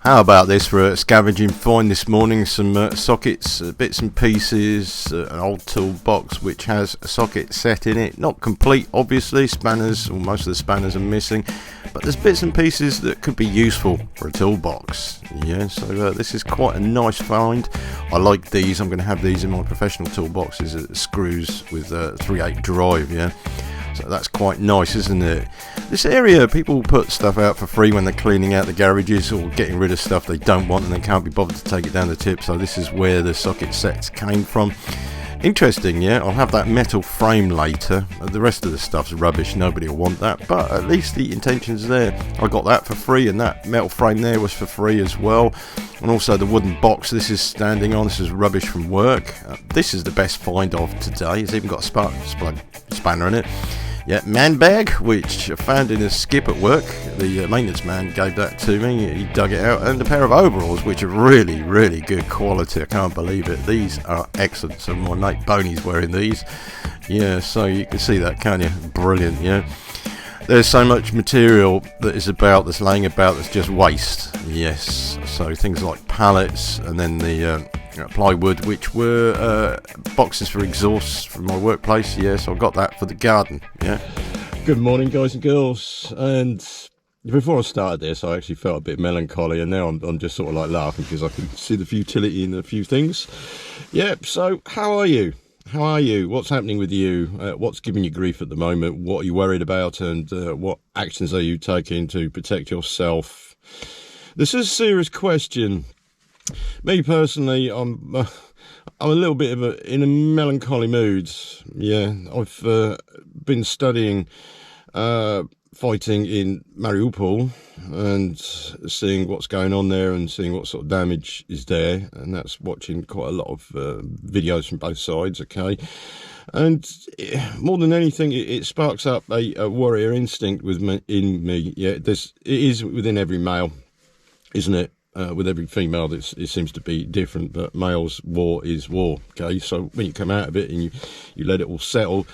How about this for a scavenging find this morning? Some sockets, bits and pieces, an old toolbox which has a socket set in it. Not complete, obviously. Spanners, or most of the spanners are missing. But there's bits and pieces that could be useful for a toolbox. Yeah, so this is quite a nice find. I like these. I'm going to have these in my professional toolboxes. It screws with 3/8 drive, yeah. So that's quite nice, isn't it? This area, people put stuff out for free when they're cleaning out the garages or getting rid of stuff they don't want and they can't be bothered to take it down the tip. So this is where the socket sets came from. Interesting, yeah. I'll have that metal frame later. The rest of the stuff's rubbish. Nobody will want that. But at least the intention's there. I got that for free, and that metal frame there was for free as well. And also the wooden box this is standing on. This is rubbish from work. This is the best find of today. It's even got a spanner in it. Yeah, man bag, which I found in a skip at work. The maintenance man gave that to me. He dug it out. And a pair of overalls, which are really, really good quality. I can't believe it. These are excellent. So my mate Boney's wearing these. Yeah, so you can see that, can't you? Brilliant, yeah. There's so much material that is about, that's laying about, that's just waste. Yes, so things like pallets and then the plywood, which were boxes for exhausts from my workplace. Yes, I got that for the garden. Yeah. Good morning, guys and girls. And before I started this, I actually felt a bit melancholy, and now I'm just sort of like laughing because I can see the futility in a few things. Yep. So how are you? How are you? What's happening with you? What's giving you grief at the moment? What are you worried about? And what actions are you taking to protect yourself? This is a serious question. Me personally, I'm a little bit in a melancholy mood. Yeah, I've been studying fighting in Mariupol and seeing what's going on there and seeing what sort of damage is there, and that's watching quite a lot of videos from both sides. Okay, and more than anything, it sparks up a warrior instinct in me. Yeah, it is within every male, isn't it? With every female, it seems to be different, but male's war is war. Okay, so when you come out of it and you let it all settle,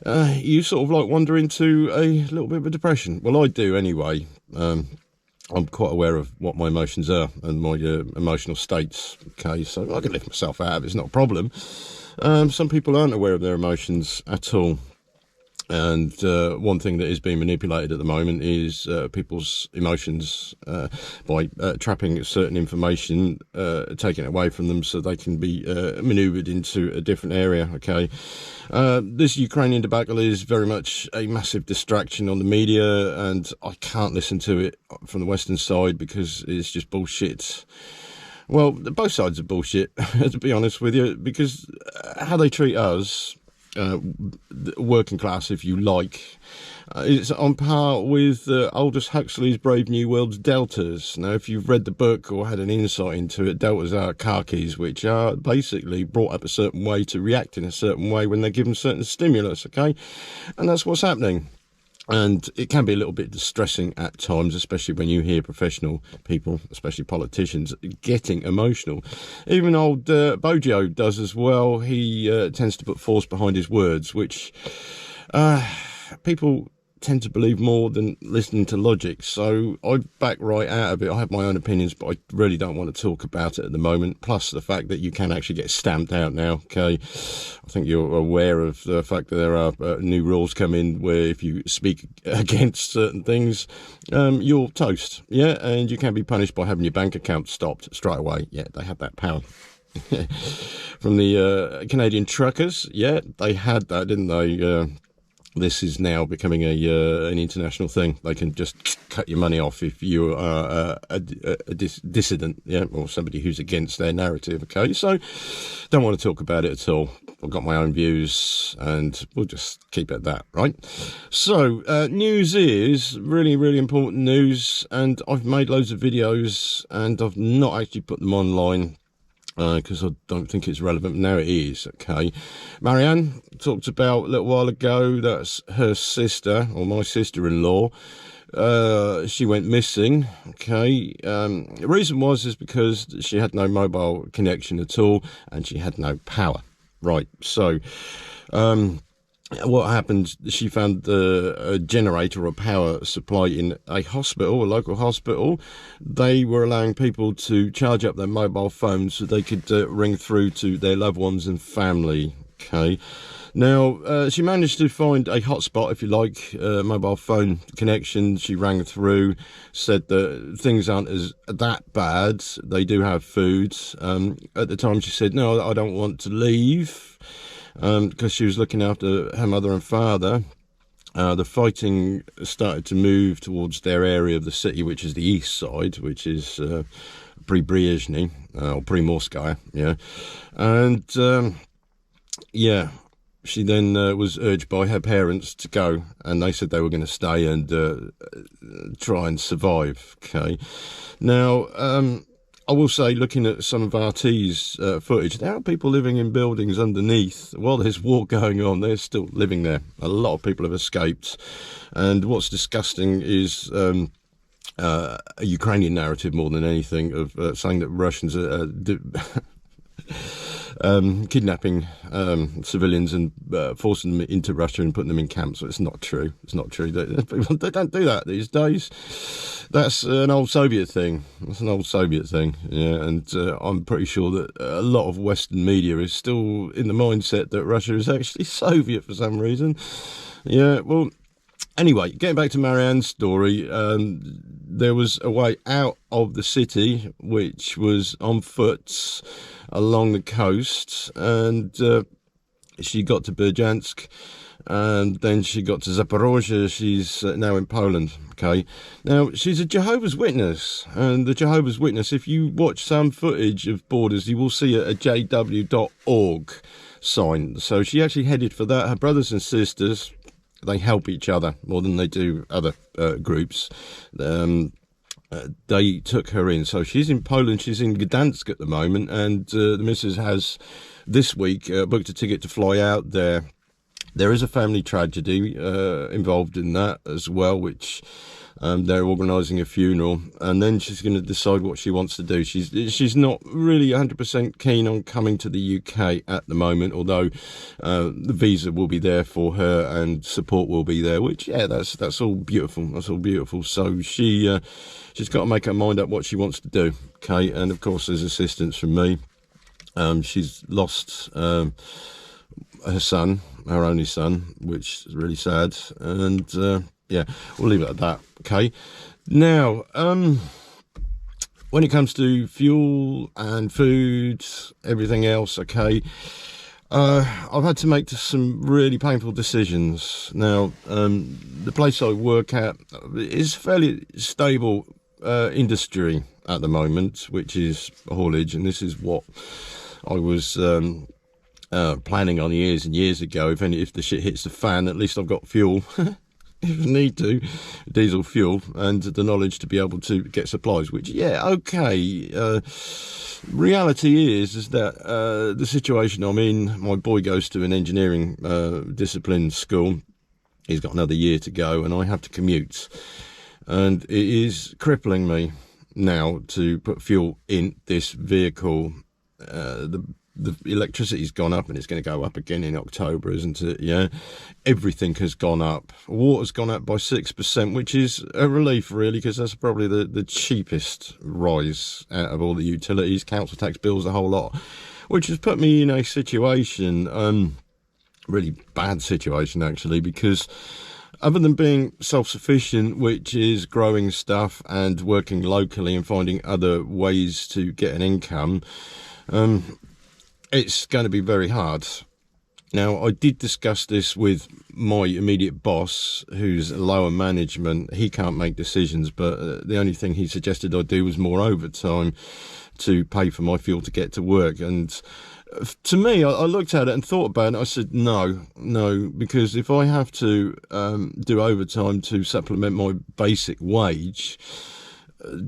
you sort of like wander into a little bit of a depression. Well, I do anyway. I'm quite aware of what my emotions are and my emotional states. Okay, so I can lift myself out of it. It's not a problem. Some people aren't aware of their emotions at all. And one thing that is being manipulated at the moment is people's emotions by trapping certain information, taking it away from them so they can be manoeuvred into a different area. Okay, this Ukrainian debacle is very much a massive distraction on the media, and I can't listen to it from the Western side because it's just bullshit. Well, both sides are bullshit, to be honest with you, because how they treat us, working class, if you like, it's on par with Aldous Huxley's Brave New World's Deltas. Now, if you've read the book or had an insight into it, Deltas are khakis, which are basically brought up a certain way to react in a certain way when they're given certain stimulus, okay? And that's what's happening. And it can be a little bit distressing at times, especially when you hear professional people, especially politicians, getting emotional. Even old Bojo does as well. He tends to put force behind his words, which people tend to believe more than listening to logic. So I back right out of it. I have my own opinions, but I really don't want to talk about it at the moment. Plus the fact that you can actually get stamped out now. Okay, I think you're aware of the fact that there are new rules come in where if you speak against certain things, you're toast. Yeah, and you can be punished by having your bank account stopped straight away. Yeah, they have that power. From the Canadian truckers, yeah, they had that, didn't they? This is now becoming an international thing. They can just cut your money off if you are a dissident, yeah, or somebody who's against their narrative. Okay, so don't want to talk about it at all. I've got my own views, and we'll just keep it at that, right? So news is really, really important news, and I've made loads of videos, and I've not actually put them online, because I don't think it's relevant. Now it is. Okay, Marianne talked about a little while ago, that's her sister, or my sister-in-law. She went missing. Okay, the reason is because she had no mobile connection at all, and she had no power. Right, so what happened, she found a generator or power supply in a hospital, a local hospital. They were allowing people to charge up their mobile phones so they could ring through to their loved ones and family. Okay. Now, she managed to find a hotspot, if you like, mobile phone connection. She rang through, said that things aren't that bad. They do have food. At the time, she said, no, I don't want to leave, because she was looking after her mother and father. The fighting started to move towards their area of the city, which is the east side, which is Pre-Brezhny, or Primorskaya, yeah. And, yeah, she then was urged by her parents to go, and they said they were going to stay and try and survive. Okay. Now, I will say, looking at some of RT's footage, there are people living in buildings underneath. While there's war going on, they're still living there. A lot of people have escaped. And what's disgusting is a Ukrainian narrative more than anything of saying that Russians are kidnapping civilians and forcing them into Russia and putting them in camps. So it's not true. It's not true. They don't do that these days. That's an old Soviet thing. That's an old Soviet thing. Yeah, and I'm pretty sure that a lot of Western media is still in the mindset that Russia is actually Soviet for some reason. Yeah, well, anyway, getting back to Marianne's story, there was a way out of the city, which was on foot along the coast, and she got to Berjansk, and then she got to Zaporozhye. She's now in Poland. Okay, now she's a Jehovah's Witness, and the Jehovah's Witness, if you watch some footage of borders, you will see a jw.org sign. So she actually headed for that. Her brothers and sisters, they help each other more than they do other groups. They took her in. So she's in Poland. She's in Gdansk at the moment, and the missus has this week booked a ticket to fly out there. There is a family tragedy involved in that as well, which they're organising a funeral, and then she's going to decide what she wants to do. She's not really 100% keen on coming to the UK at the moment, although the visa will be there for her and support will be there, which, yeah, that's all beautiful. That's all beautiful. So she's got to make her mind up what she wants to do. Okay, and of course there's assistance from me. She's lost her son, her only son, which is really sad, and yeah, we'll leave it at that. Okay, now when it comes to fuel and food, everything else, okay, I've had to make some really painful decisions. Now, the place I work at is fairly stable industry at the moment, which is haulage, and this is what I was planning on years and years ago. If the shit hits the fan, at least I've got fuel if I need to, diesel fuel, and the knowledge to be able to get supplies, which, yeah, okay. Reality is that the situation I'm in, my boy goes to an engineering discipline school. He's got another year to go, and I have to commute, and it is crippling me now to put fuel in this vehicle. The electricity's gone up, and it's going to go up again in October, isn't it? Yeah, everything has gone up. Water's gone up by 6%, which is a relief, really, because that's probably the cheapest rise out of all the utilities, council tax bills, the whole lot, which has put me in a situation, really bad situation, actually, because other than being self-sufficient, which is growing stuff and working locally and finding other ways to get an income, it's going to be very hard. Now, I did discuss this with my immediate boss, who's lower management. He can't make decisions, but the only thing he suggested I do was more overtime to pay for my fuel to get to work. And to me, I looked at it and thought about it. I said, no, because if I have to do overtime to supplement my basic wage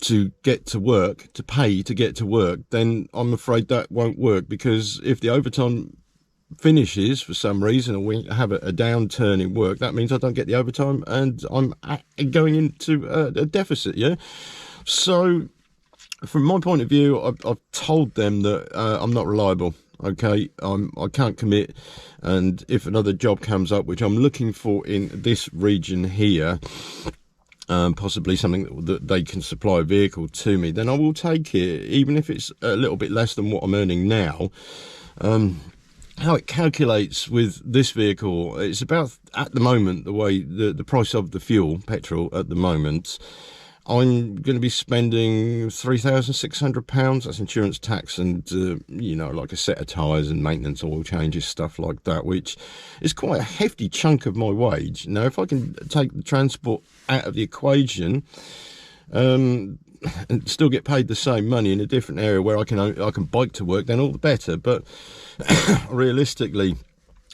to get to work, to pay to get to work, then I'm afraid that won't work, because if the overtime finishes for some reason, or we have a downturn in work, that means I don't get the overtime and I'm going into a deficit, yeah? So from my point of view, I've told them that I'm not reliable. okay, I can't commit, and if another job comes up, which I'm looking for in this region here, possibly something that they can supply a vehicle to me, then I will take it, even if it's a little bit less than what I'm earning now. How it calculates with this vehicle, it's about, at the moment, the way the price of the fuel, petrol at the moment, I'm going to be spending £3,600. That's insurance, tax, and like a set of tyres and maintenance, oil changes, stuff like that, which is quite a hefty chunk of my wage. Now, if I can take the transport out of the equation, and still get paid the same money in a different area where I can bike to work, then all the better. But realistically,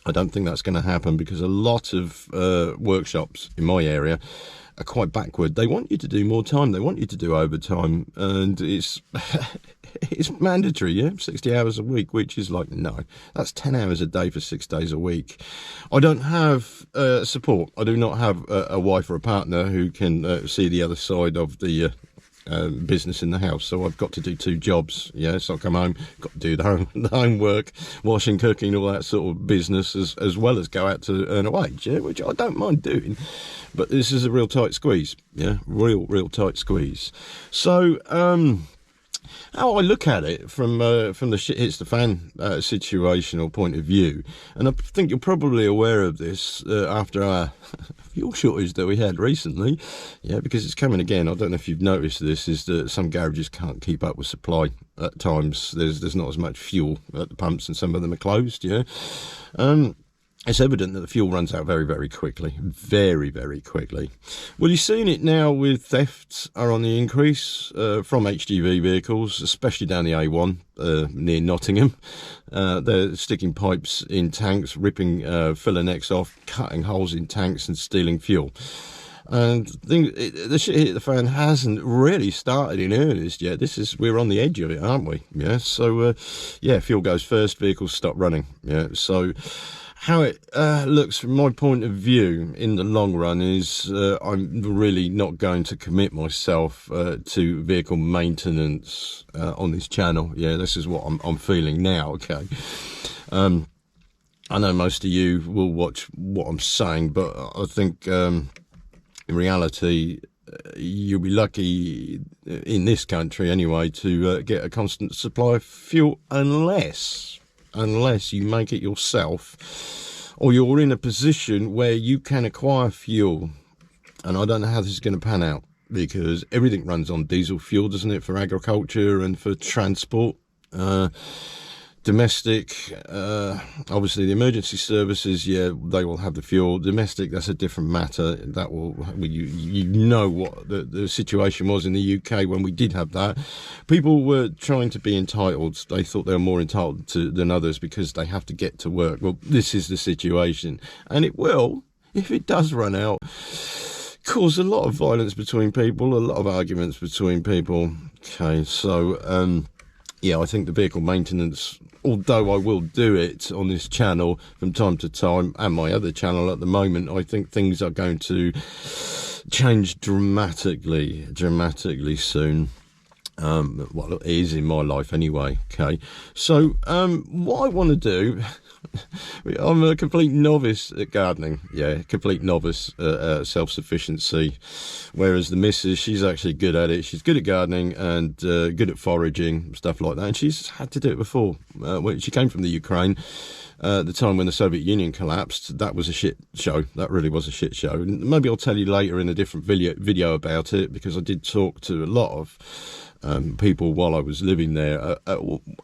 I don't think that's going to happen, because a lot of workshops in my area are quite backward. They want you to do more time. They want you to do overtime, and it's it's mandatory, 60 hours a week, which is like, no, that's 10 hours a day for 6 days a week. I don't have support. I do not have a wife or a partner who can see the other side of the business in the house, so I've got to do 2 jobs. So I come home, got to do the homework, washing, cooking, all that sort of business, as well as go out to earn a wage, which I don't mind doing, but this is a real tight squeeze, real tight squeeze. So how I look at it from the shit hits the fan situational point of view, and I think you're probably aware of this after our fuel shortage that we had recently, because it's coming again. I don't know if you've noticed this, is that some garages can't keep up with supply at times. There's not as much fuel at the pumps, and some of them are closed. It's evident that the fuel runs out very, very quickly. Very, very quickly. Well, you've seen it now with thefts are on the increase from HGV vehicles, especially down the A1 near Nottingham. They're sticking pipes in tanks, ripping filler necks off, cutting holes in tanks and stealing fuel. And the shit hit the fan hasn't really started in earnest yet. We're on the edge of it, aren't we? So fuel goes first, vehicles stop running. So how it looks from my point of view in the long run is I'm really not going to commit myself to vehicle maintenance on this channel. This is what I'm feeling now. Okay. I know most of you will watch what I'm saying, but I think in reality you'll be lucky in this country anyway to get a constant supply of fuel unless you make it yourself, or you're in a position where you can acquire fuel. And I don't know how this is going to pan out, because everything runs on diesel fuel, doesn't it, for agriculture and for transport. Domestic, obviously the emergency services, they will have the fuel. Domestic, that's a different matter. That will, you know what the situation was in the UK when we did have that. People were trying to be entitled. They thought they were more entitled than others because they have to get to work. Well, this is the situation, and it will, if it does run out, cause a lot of violence between people, a lot of arguments between people. Okay, so I think the vehicle maintenance, although I will do it on this channel from time to time and my other channel at the moment, I think things are going to change dramatically soon. Well, it is in my life anyway. Okay, so what I want to do, I'm a complete novice at gardening. Complete novice at self-sufficiency, whereas the missus, she's actually good at it. She's good at gardening and good at foraging, stuff like that, and she's had to do it before. When she came from the Ukraine, the time when the Soviet Union collapsed, that was a shit show. That really was a shit show. Maybe I'll tell you later in a different video about it, because I did talk to a lot of people while I was living there,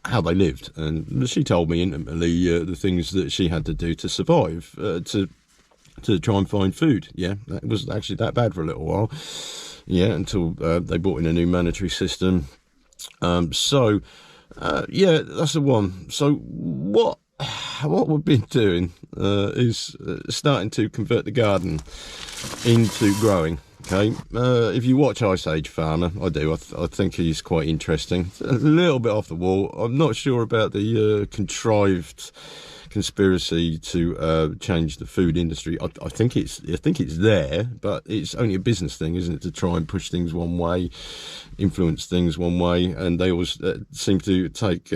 how they lived, and she told me intimately the things that she had to do to survive, to try and find food. It was actually that bad for a little while, until they brought in a new monetary system. That's the one. So what we've been doing is starting to convert the garden into growing. Okay, if you watch Ice Age Farmer, I do. I think he's quite interesting. A little bit off the wall. I'm not sure about the contrived conspiracy to change the food industry. I think it's there, but it's only a business thing, isn't it? To try and push things one way, influence things one way, and they always seem to take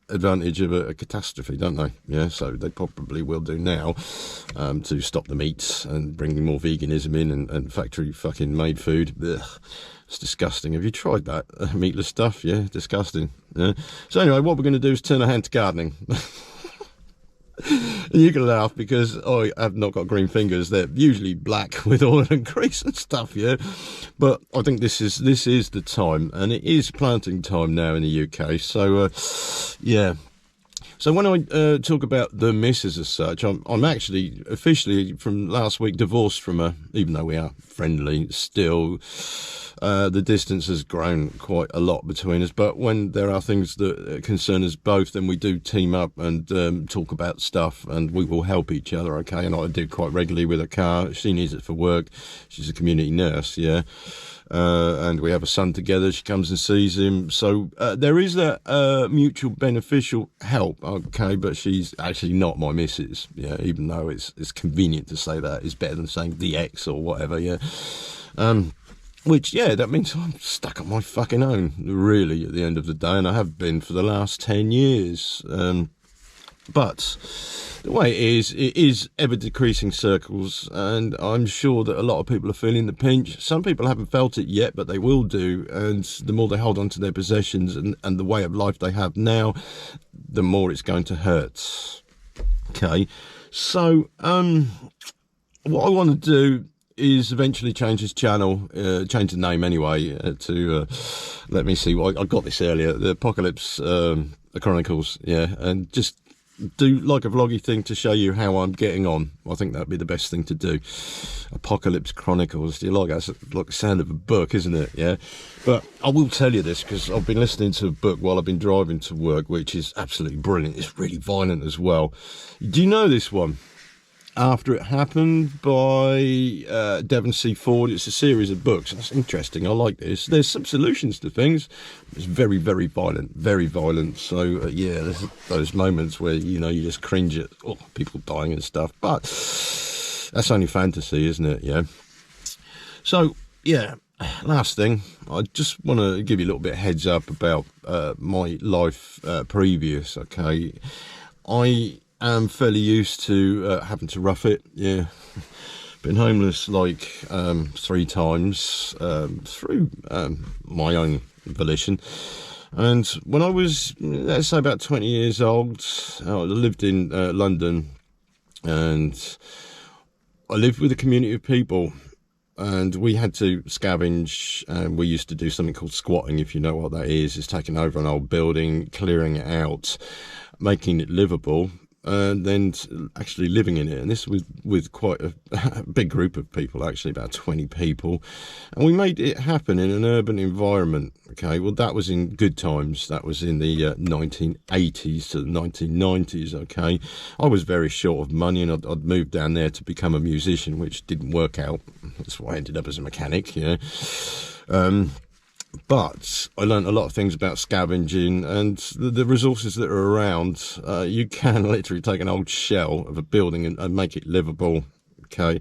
advantage of a catastrophe, don't they? Yeah, so they probably will do now to stop the meats and bring more veganism in and factory fucking made food. Ugh, it's disgusting. Have you tried that meatless stuff? Yeah, disgusting. Yeah. So anyway, what we're going to do is turn our hand to gardening. And you can laugh because I have not got green fingers. They're usually black with oil and grease and stuff, yeah. But I think this is the time, and it is planting time now in the UK. So yeah. So when I talk about the missus as such, I'm actually officially from last week divorced from her, even though we are friendly still. The distance has grown quite a lot between us, but when there are things that concern us both, then we do team up and talk about stuff, and we will help each other, okay? And I do quite regularly with her car. She needs it for work. She's a community nurse, yeah. And we have a son together. She comes and sees him. So there is that mutual beneficial help, okay? But she's actually not my missus, yeah, even though it's convenient to say that. It's better than saying the ex or whatever, yeah. Which, yeah, that means I'm stuck on my fucking own, really, at the end of the day, and I have been for the last 10 years. But the way it is ever-decreasing circles, and I'm sure that a lot of people are feeling the pinch. Some people haven't felt it yet, but they will do, and the more they hold on to their possessions and the way of life they have now, the more it's going to hurt. Okay, so what I want to do is eventually change his channel, change the name anyway, to, let me see, I got this earlier, the Apocalypse Chronicles, yeah, and just do like a vloggy thing to show you how I'm getting on. I think that'd be the best thing to do. Apocalypse Chronicles, do you like that? It's like the sound of a book, isn't it? Yeah, but I will tell you this because I've been listening to a book while I've been driving to work, which is absolutely brilliant. It's really violent as well. Do you know this one? After It Happened by Devon C. Ford. It's a series of books. That's interesting. I like this. There's some solutions to things. It's very, very violent. Very violent. So, yeah, there's those moments where, you know, you just cringe at people dying and stuff. But that's only fantasy, isn't it? Yeah. So, yeah, last thing. I just want to give you a little bit of heads up about my life previous, okay? I'm fairly used to having to rough it, yeah. Been homeless like 3 times through my own volition. And when I was, let's say, about 20 years old, I lived in London, and I lived with a community of people, and we had to scavenge, and we used to do something called squatting, if you know what that is. It's taking over an old building, clearing it out, making it livable, and then actually living in it. And this was with quite a big group of people, actually about 20 people, and we made it happen in an urban environment. Okay, well, that was in good times. That was in the 1980s to the 1990s. Okay, I was very short of money, and I'd moved down there to become a musician, which didn't work out. That's why I ended up as a mechanic, you know. But I learned a lot of things about scavenging and the resources that are around. You can literally take an old shell of a building and make it livable, okay?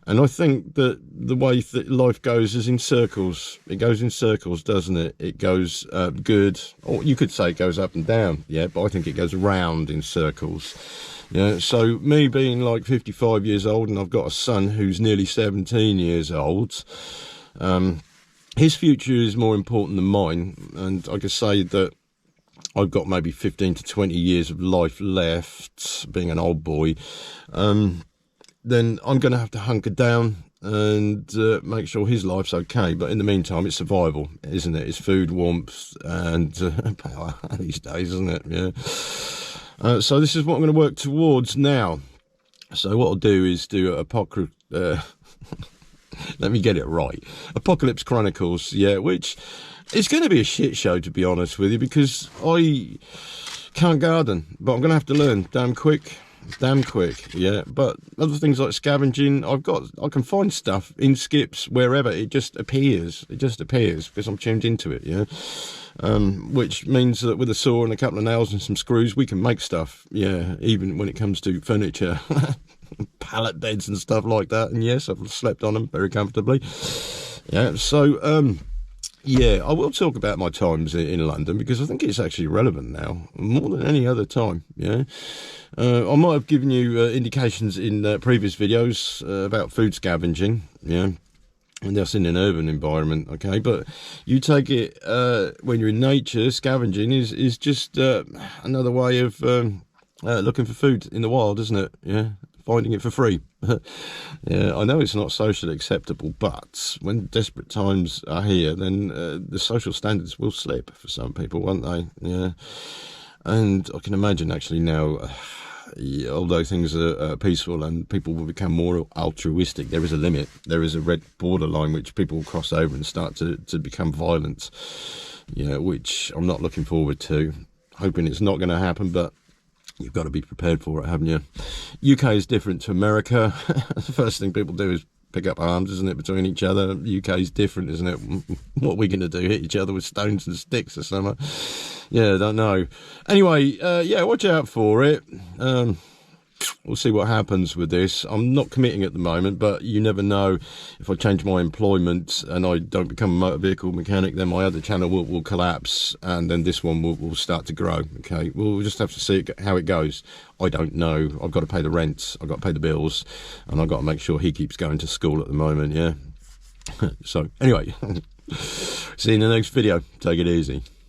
And I think that the way that life goes is in circles. It goes in circles, doesn't it? It goes good, or you could say it goes up and down, yeah, but I think it goes round in circles. Yeah, so me being like 55 years old, and I've got a son who's nearly 17 years old, his future is more important than mine, and I can say that I've got maybe 15 to 20 years of life left, being an old boy. Then I'm going to have to hunker down and make sure his life's okay. But in the meantime, it's survival, isn't it? It's food, warmth, and power these days, isn't it? Yeah. So this is what I'm going to work towards now. So what I'll do is do let me get it right. Apocalypse Chronicles, yeah, which is going to be a shit show, to be honest with you, because I can't garden, but I'm going to have to learn damn quick, yeah. But other things like scavenging, I can find stuff in skips wherever. It just appears because I'm tuned into it, yeah. Which means that with a saw and a couple of nails and some screws, we can make stuff, yeah, even when it comes to furniture. Pallet beds and stuff like that, and yes, I've slept on them very comfortably, yeah. So Yeah, I will talk about my times in London because I think it's actually relevant now more than any other time. Yeah, I might have given you indications in previous videos about food scavenging. Yeah, and that's in an urban environment, okay? But you take it when you're in nature, scavenging is just another way of looking for food in the wild, isn't it? Yeah, finding it for free. Yeah, I know it's not socially acceptable, but when desperate times are here, then the social standards will slip for some people, won't they? Yeah, and I can imagine actually now. Yeah, although things are peaceful and people will become more altruistic, there is a limit. There is a red borderline which people will cross over and start to become violent. Yeah, which I'm not looking forward to. Hoping it's not going to happen, but you've got to be prepared for it, haven't you? UK is different to America. The first thing people do is pick up arms, isn't it, between each other? UK is different, isn't it? What are we going to do? Hit each other with stones and sticks or something? Yeah, I don't know. Anyway, yeah, watch out for it. We'll see what happens with this. I'm not committing at the moment, but you never know. If I change my employment and I don't become a motor vehicle mechanic, then my other channel will collapse, and then this one will start to grow. Okay, we'll just have to see how it goes. I don't know. I've got to pay the rent, I've got to pay the bills, and I've got to make sure he keeps going to school at the moment. Yeah. So anyway, see you in the next video. Take it easy.